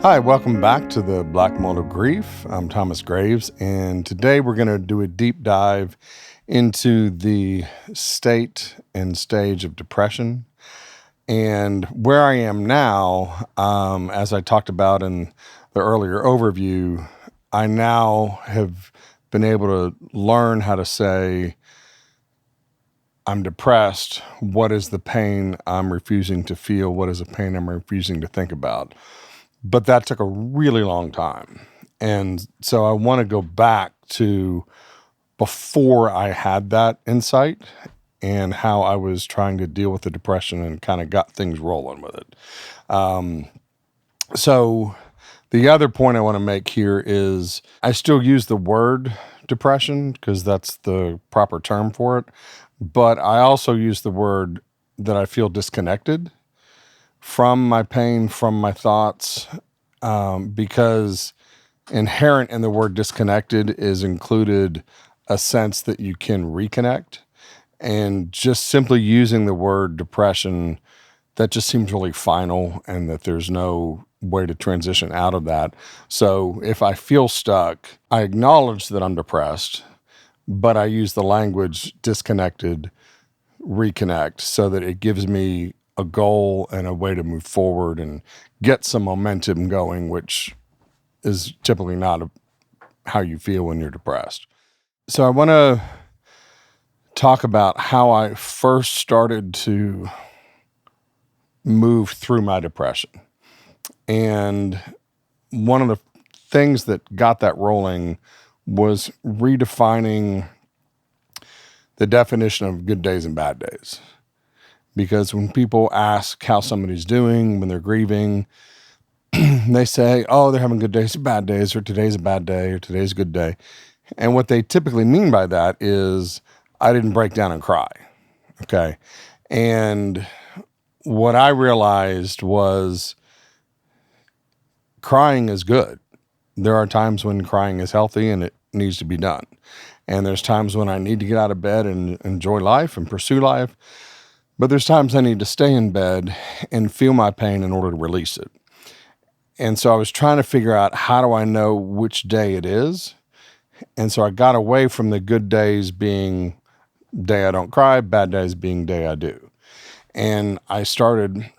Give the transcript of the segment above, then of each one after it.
Hi, welcome back to the Black Mold of Grief. I'm Thomas Graves, and today we're going to do a deep dive into the state and stage of depression. And where I am now, as I talked about in the earlier overview, I now have been able to learn how to say, I'm depressed. What is the pain I'm refusing to feel? What is the pain I'm refusing to think about? But that took a really long time. And so I want to go back to before I had that insight and how I was trying to deal with the depression and kind of got things rolling with it. So the other point I want to make here is I still use the word depression because that's the proper term for it. But I also use the word that I feel disconnected from my pain, from my thoughts, because inherent in the word disconnected is included a sense that you can reconnect. And just simply using the word depression, that just seems really final and that there's no way to transition out of that. So if I feel stuck, I acknowledge that I'm depressed, but I use the language disconnected, reconnect, so that it gives me a goal and a way to move forward and get some momentum going, which is typically not how you feel when you're depressed. So I want to talk about how I first started to move through my depression. And one of the things that got that rolling was redefining the definition of good days and bad days. Because when people ask how somebody's doing, when they're grieving, they say, oh, they're having good days, bad days, or today's a bad day, or today's a good day. And what they typically mean by that is, I didn't break down and cry. Okay. And what I realized was crying is good. There are times when crying is healthy and it needs to be done. And there's times when I need to get out of bed and enjoy life and pursue life. But there's times I need to stay in bed and feel my pain in order to release it. And so I was trying to figure out, how do I know which day it is? And so I got away from the good days being day I don't cry, bad days being day I do. And I started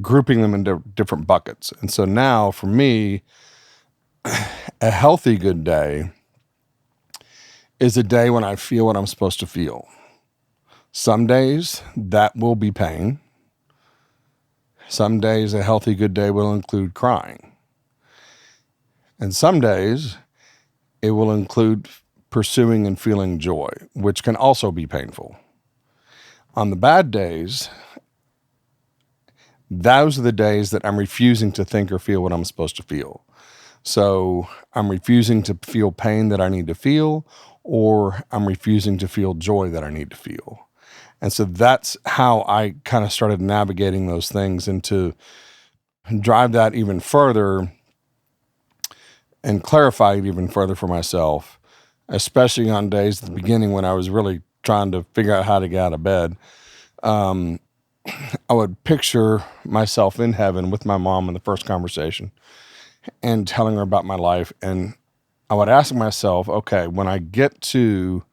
grouping them into different buckets. And so now for me, a healthy good day is a day when I feel what I'm supposed to feel. Some days that will be pain. Some days a healthy good day will include crying. And some days it will include pursuing and feeling joy, which can also be painful. On the bad days, those are the days that I'm refusing to think or feel what I'm supposed to feel. So I'm refusing to feel pain that I need to feel, or I'm refusing to feel joy that I need to feel. And so that's how I kind of started navigating those things, and to drive that even further and clarify it even further for myself, especially on days at the beginning when I was really trying to figure out how to get out of bed. I would picture myself in heaven with my mom in the first conversation and telling her about my life. And I would ask myself, okay, when I get to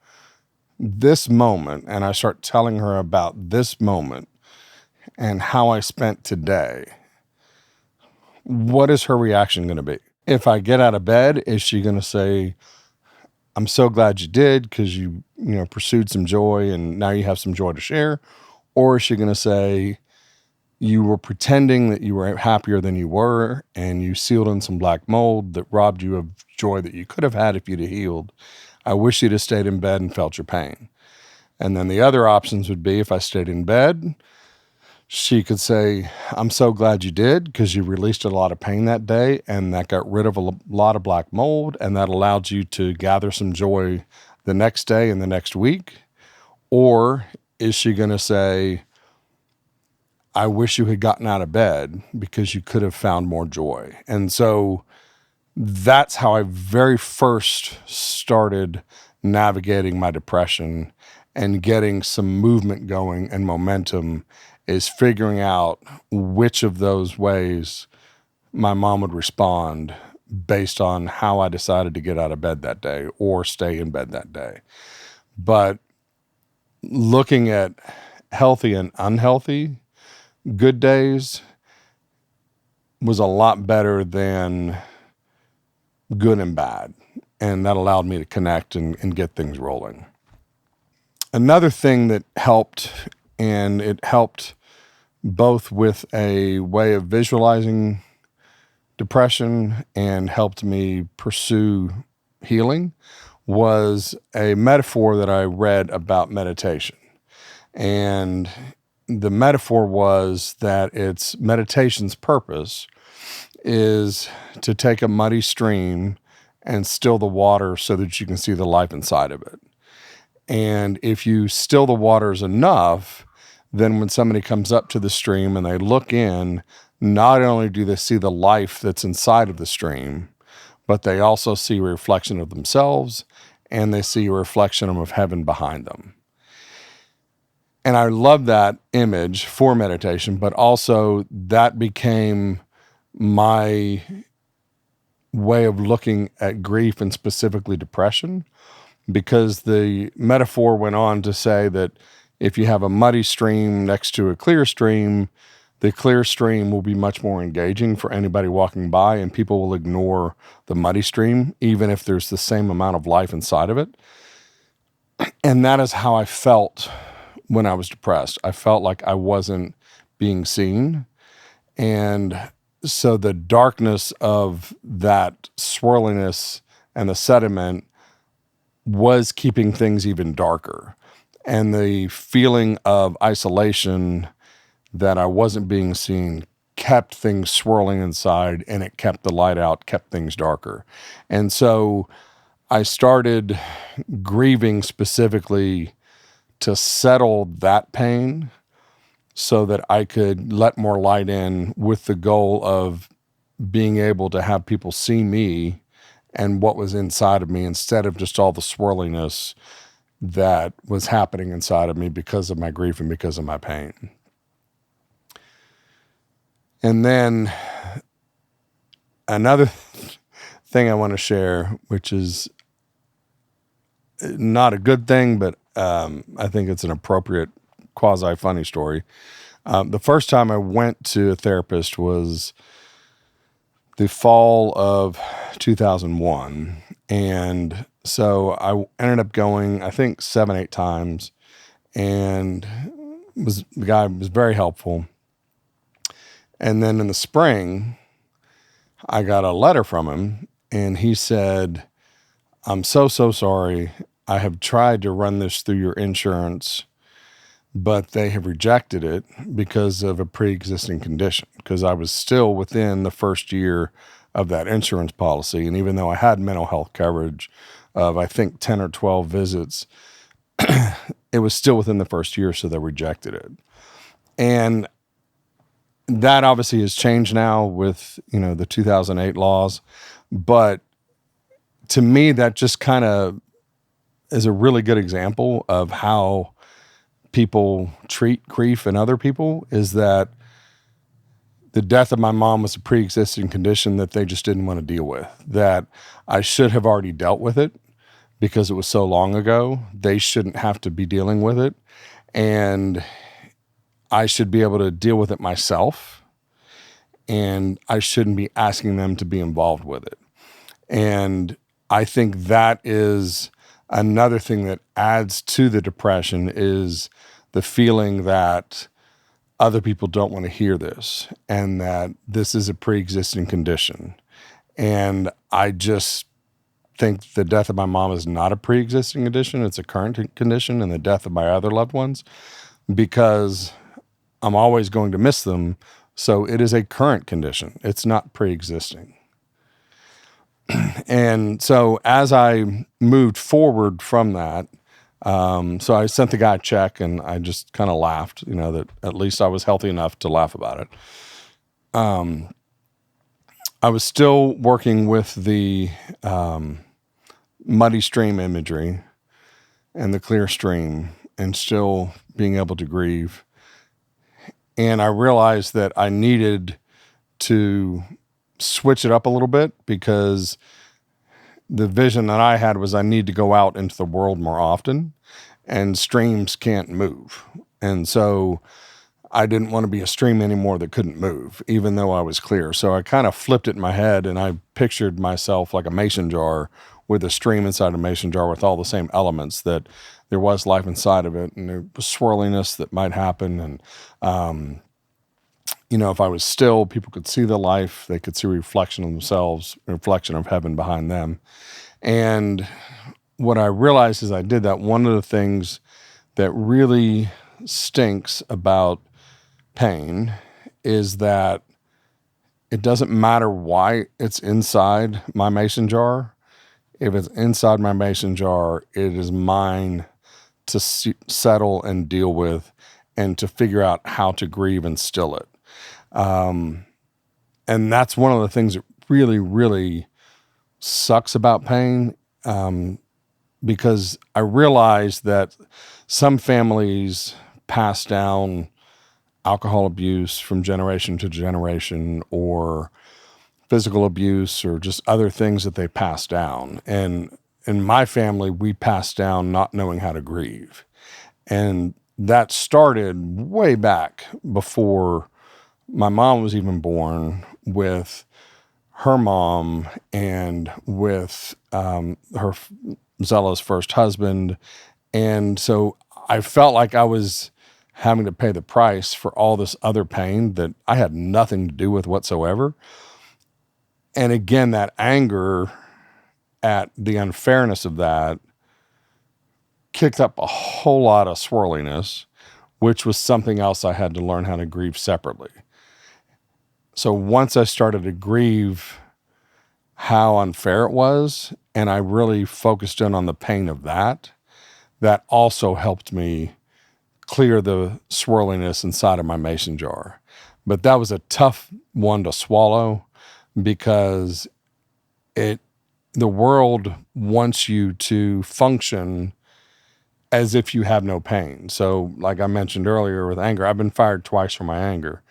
this moment and I start telling her about this moment and how I spent today, what is her reaction going to be? If I get out of bed, is she going to say, I'm so glad you did because you pursued some joy and now you have some joy to share? Or is she going to say, you were pretending that you were happier than you were and you sealed in some black mold that robbed you of joy that you could have had if you'd have healed. I wish you'd have stayed in bed and felt your pain. And then the other options would be, if I stayed in bed, she could say, I'm so glad you did because you released a lot of pain that day and that got rid of a lot of black mold and that allowed you to gather some joy the next day and the next week. Or is she going to say, I wish you had gotten out of bed because you could have found more joy? And so that's how I very first started navigating my depression and getting some movement going and momentum, is figuring out which of those ways my mom would respond based on how I decided to get out of bed that day or stay in bed that day. But looking at healthy and unhealthy good days was a lot better than good and bad. And that allowed me to connect and get things rolling. Another thing that helped, and it helped both with a way of visualizing depression and helped me pursue healing, was a metaphor that I read about meditation. And the metaphor was that it's meditation's purpose is to take a muddy stream and still the water so that you can see the life inside of it. And if you still the waters enough, then when somebody comes up to the stream and they look in, not only do they see the life that's inside of the stream, but they also see a reflection of themselves and they see a reflection of heaven behind them. And I love that image for meditation, but also that became my way of looking at grief and specifically depression, because the metaphor went on to say that if you have a muddy stream next to a clear stream, the clear stream will be much more engaging for anybody walking by, and people will ignore the muddy stream, even if there's the same amount of life inside of it. And that is how I felt when I was depressed. I felt like I wasn't being seen. And so the darkness of that swirliness and the sediment was keeping things even darker. And the feeling of isolation that I wasn't being seen kept things swirling inside, and it kept the light out, kept things darker. And so I started grieving specifically to settle that pain so that I could let more light in, with the goal of being able to have people see me and what was inside of me instead of just all the swirliness that was happening inside of me because of my grief and because of my pain. And then another thing I want to share, which is not a good thing, but I think it's an appropriate quasi-funny story. The first time I went to a therapist was the fall of 2001. And so I ended up going, I think 7, 8 times, and the guy was very helpful. And then in the spring, I got a letter from him, and he said, "I'm so sorry. I have tried to run this through your insurance, but they have rejected it because of a pre-existing condition," because I was still within the first year of that insurance policy. And even though I had mental health coverage of, I think, 10 or 12 visits, it was still within the first year, so they rejected it. And that obviously has changed now with, the 2008 laws. But to me, that just kind of is a really good example of how people treat grief and other people, is that the death of my mom was a pre-existing condition that they just didn't want to deal with, that I should have already dealt with it because it was so long ago. They shouldn't have to be dealing with it. And I should be able to deal with it myself. And I shouldn't be asking them to be involved with it. And I think that is another thing that adds to the depression, is the feeling that other people don't want to hear this and that this is a pre-existing condition. And I just think the death of my mom is not a pre-existing condition. It's a current condition, and the death of my other loved ones, because I'm always going to miss them. So it is a current condition. It's not pre-existing. And so as I moved forward from that, so I sent the guy a check, and I just kind of laughed, that at least I was healthy enough to laugh about it. I was still working with the muddy stream imagery and the clear stream, and still being able to grieve. And I realized that I needed to switch it up a little bit, because the vision that I had was I need to go out into the world more often, and streams can't move. And so I didn't want to be a stream anymore that couldn't move, even though I was clear. So I kind of flipped it in my head, and I pictured myself like a mason jar with a stream inside a mason jar with all the same elements, that there was life inside of it, and there was swirliness that might happen. And, if I was still, people could see the life, they could see a reflection of themselves, a reflection of heaven behind them. And what I realized as I did that, one of the things that really stinks about pain is that it doesn't matter why it's inside my mason jar. If it's inside my mason jar, it is mine to settle and deal with, and to figure out how to grieve and still it. And that's one of the things that really, really sucks about pain, because I realized that some families pass down alcohol abuse from generation to generation, or physical abuse, or just other things that they pass down. And in my family, we passed down not knowing how to grieve. And that started way back before my mom was even born, with her mom and with her Zella's first husband. And so I felt like I was having to pay the price for all this other pain that I had nothing to do with whatsoever. And again, that anger at the unfairness of that kicked up a whole lot of swirliness, which was something else I had to learn how to grieve separately. So once I started to grieve how unfair it was, and I really focused in on the pain of that, that also helped me clear the swirliness inside of my mason jar. But that was a tough one to swallow, because the world wants you to function as if you have no pain. So like I mentioned earlier with anger, I've been fired twice for my anger.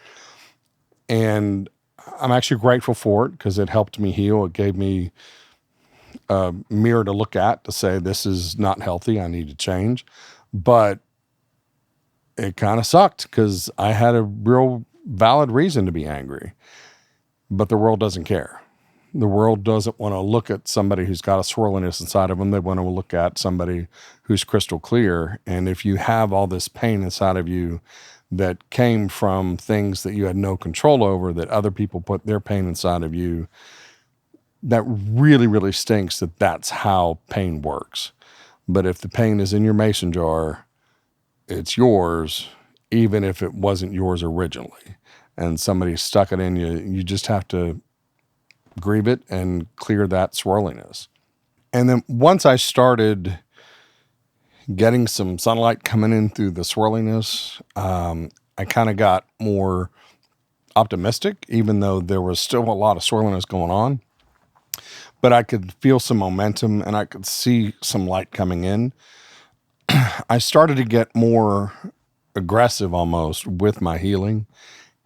And I'm actually grateful for it, because it helped me heal. It gave me a mirror to look at to say, this is not healthy, I need to change. But it kind of sucked, because I had a real valid reason to be angry. But the world doesn't care. The world doesn't want to look at somebody who's got a swirliness inside of them. They want to look at somebody who's crystal clear. And if you have all this pain inside of you that came from things that you had no control over, that other people put their pain inside of you, that really, really stinks that that's how pain works. But if the pain is in your mason jar, it's yours, even if it wasn't yours originally. And somebody stuck it in you, you just have to grieve it and clear that swirliness. And then once I started getting some sunlight coming in through the swirliness, I kind of got more optimistic, even though there was still a lot of swirliness going on. But I could feel some momentum, and I could see some light coming in. I started to get more aggressive almost with my healing,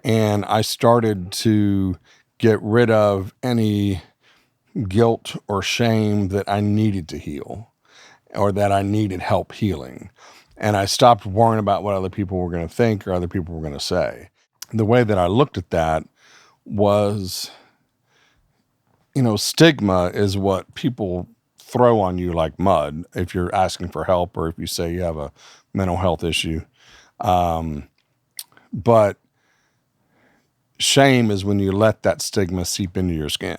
and I started to get rid of any guilt or shame that I needed to heal, or that I needed help healing. And I stopped worrying about what other people were going to think or other people were going to say. The way that I looked at that was, stigma is what people throw on you like mud if you're asking for help, or if you say you have a mental health issue. But shame is when you let that stigma seep into your skin.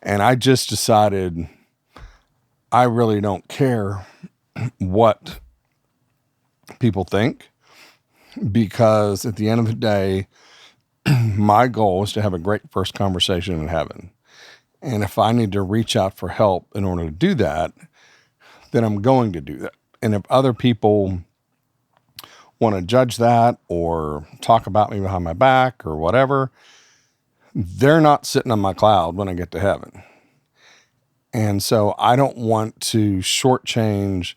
And I just decided I really don't care what people think, because at the end of the day, my goal is to have a great first conversation in heaven. And if I need to reach out for help in order to do that, then I'm going to do that. And if other people want to judge that or talk about me behind my back or whatever, they're not sitting on my cloud when I get to heaven. And so I don't want to shortchange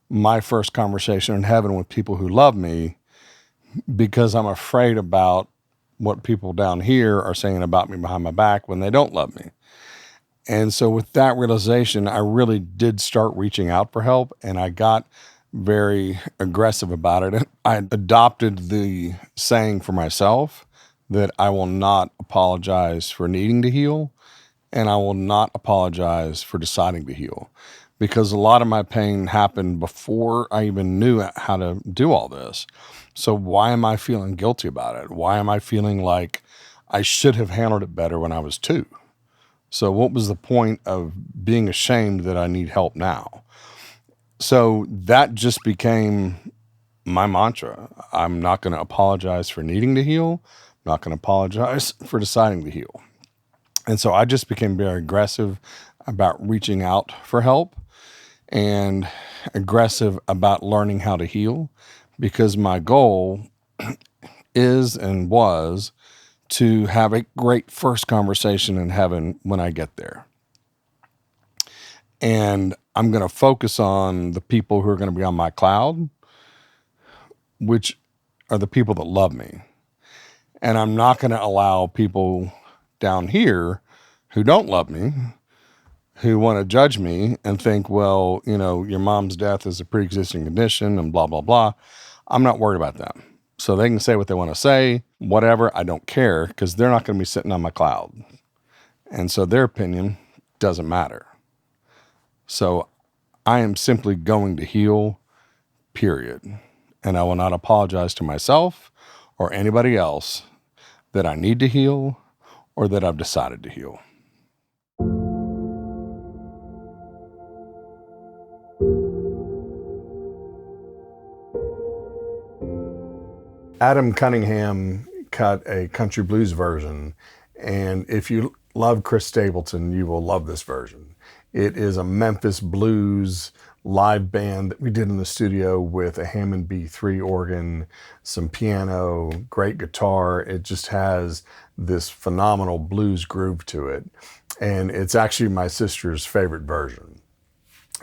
my first conversation in heaven with people who love me, because I'm afraid about what people down here are saying about me behind my back when they don't love me. And so with that realization, I really did start reaching out for help, and I got very aggressive about it. I adopted the saying for myself that I will not apologize for needing to heal, and I will not apologize for deciding to heal, because a lot of my pain happened before I even knew how to do all this. So why am I feeling guilty about it? Why am I feeling like I should have handled it better when I was 2? So what was the point of being ashamed that I need help now? So that just became my mantra. I'm not going to apologize for needing to heal. I'm not going to apologize for deciding to heal. And so I just became very aggressive about reaching out for help and aggressive about learning how to heal, because my goal is and was to have a great first conversation in heaven when I get there. And I'm going to focus on the people who are going to be on my cloud, which are the people that love me. And I'm not going to allow people down here who don't love me, who want to judge me and think, well, your mom's death is a pre-existing condition and blah, blah, blah. I'm not worried about them. So they can say what they want to say, whatever. I don't care, because they're not going to be sitting on my cloud. And so their opinion doesn't matter. So I am simply going to heal, period. And I will not apologize to myself or anybody else that I need to heal or that I've decided to heal. Adam Cunningham cut a country blues version, and if you love Chris Stapleton, you will love this version. It is a Memphis blues live band that we did in the studio with a Hammond B3 organ, some piano, great guitar. It just has this phenomenal blues groove to it, and it's actually my sister's favorite version.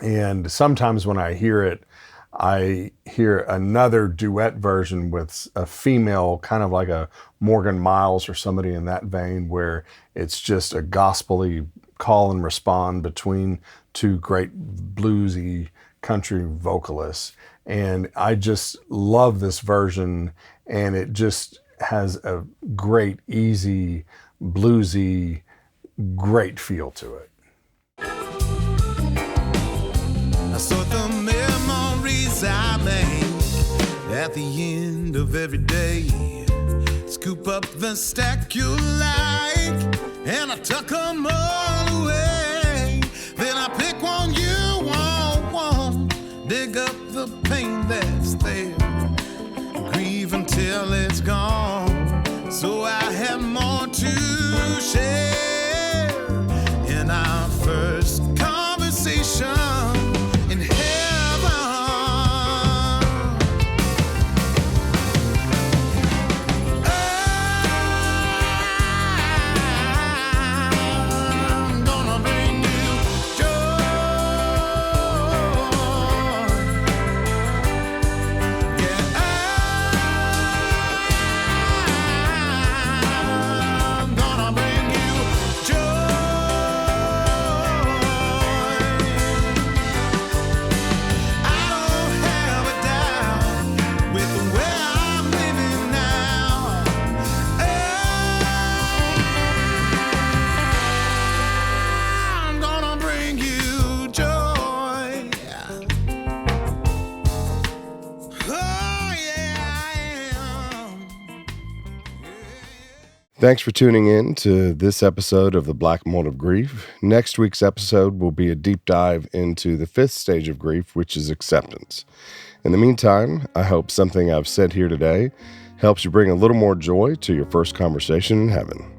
And sometimes when I hear it, I hear another duet version with a female, kind of like a Morgan Miles or somebody in that vein, where it's just a gospel-y call and respond between two great bluesy country vocalists. And I just love this version, and it just has a great, easy, bluesy, great feel to it. So the memories I make at the end of every day, scoop up the stack you like, and I tuck them all away. Then I pick one you want, dig up the pain that's there, grieve until it's gone, so I have more to share. In our first conversation in heaven, I'm gonna bring you joy. Yeah, I'm gonna bring you joy. Thanks for tuning in to this episode of The Black Mold of Grief. Next week's episode will be a deep dive into the 5th stage of grief, which is acceptance. In the meantime, I hope something I've said here today helps you bring a little more joy to your first conversation in heaven.